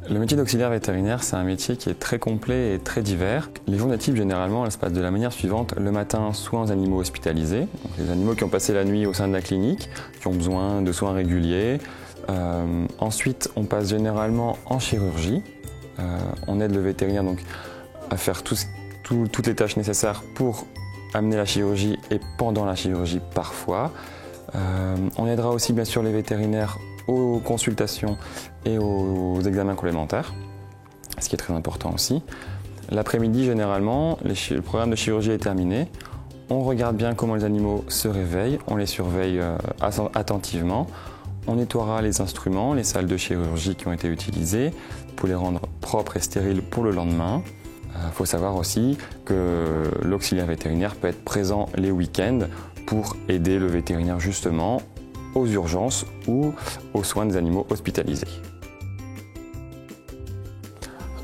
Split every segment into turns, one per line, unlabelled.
Le métier d'auxiliaire vétérinaire, c'est un métier qui est très complet et très divers. Les journées types, généralement, elles se passent de la manière suivante. Le matin, soins aux animaux hospitalisés, donc les animaux qui ont passé la nuit au sein de la clinique, qui ont besoin de soins réguliers. Ensuite, on passe généralement en chirurgie. On aide le vétérinaire donc, à faire toutes les tâches nécessaires pour amener la chirurgie et pendant la chirurgie parfois. On aidera aussi bien sûr les vétérinaires aux consultations et aux examens complémentaires, ce qui est très important aussi. L'après-midi, généralement, le programme de chirurgie est terminé. On regarde bien comment les animaux se réveillent, on les surveille attentivement. On nettoiera les instruments, les salles de chirurgie qui ont été utilisées pour les rendre propres et stériles pour le lendemain. Il faut savoir aussi que l'auxiliaire vétérinaire peut être présent les week-ends pour aider le vétérinaire justement aux urgences ou aux soins des animaux hospitalisés.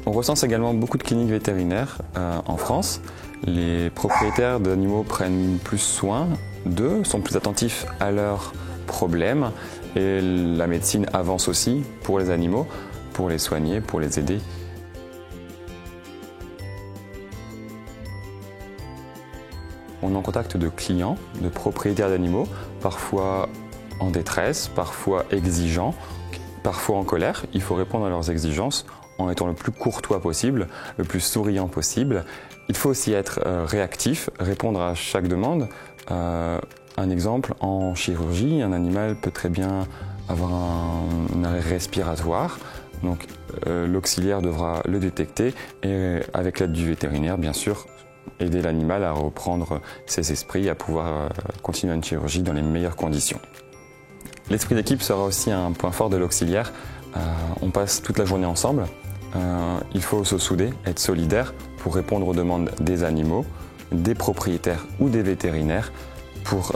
On recense également beaucoup de cliniques vétérinaires en France. Les propriétaires d'animaux prennent plus soin d'eux, sont plus attentifs à leurs problèmes et la médecine avance aussi pour les animaux, pour les soigner, pour les aider. On est en contact de clients, de propriétaires d'animaux, parfois en détresse, parfois exigeants, parfois en colère. Il faut répondre à leurs exigences en étant le plus courtois possible, le plus souriant possible. Il faut aussi être réactif, répondre à chaque demande. Un exemple, en chirurgie, un animal peut très bien avoir un arrêt respiratoire. Donc l'auxiliaire devra le détecter et avec l'aide du vétérinaire, bien sûr, aider l'animal à reprendre ses esprits, à pouvoir continuer une chirurgie dans les meilleures conditions. L'esprit d'équipe sera aussi un point fort de l'auxiliaire. On passe toute la journée ensemble. Il faut se souder, être solidaire pour répondre aux demandes des animaux, des propriétaires ou des vétérinaires pour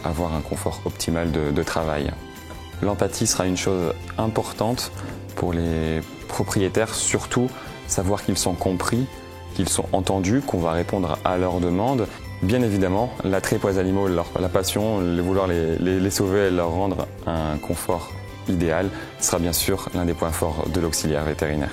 avoir un confort optimal de travail. L'empathie sera une chose importante pour les propriétaires, surtout savoir qu'ils sont compris, qu'ils sont entendus, qu'on va répondre à leurs demandes. Bien évidemment, l'attrait pour les animaux, la passion, vouloir les sauver et leur rendre un confort idéal sera bien sûr l'un des points forts de l'auxiliaire vétérinaire.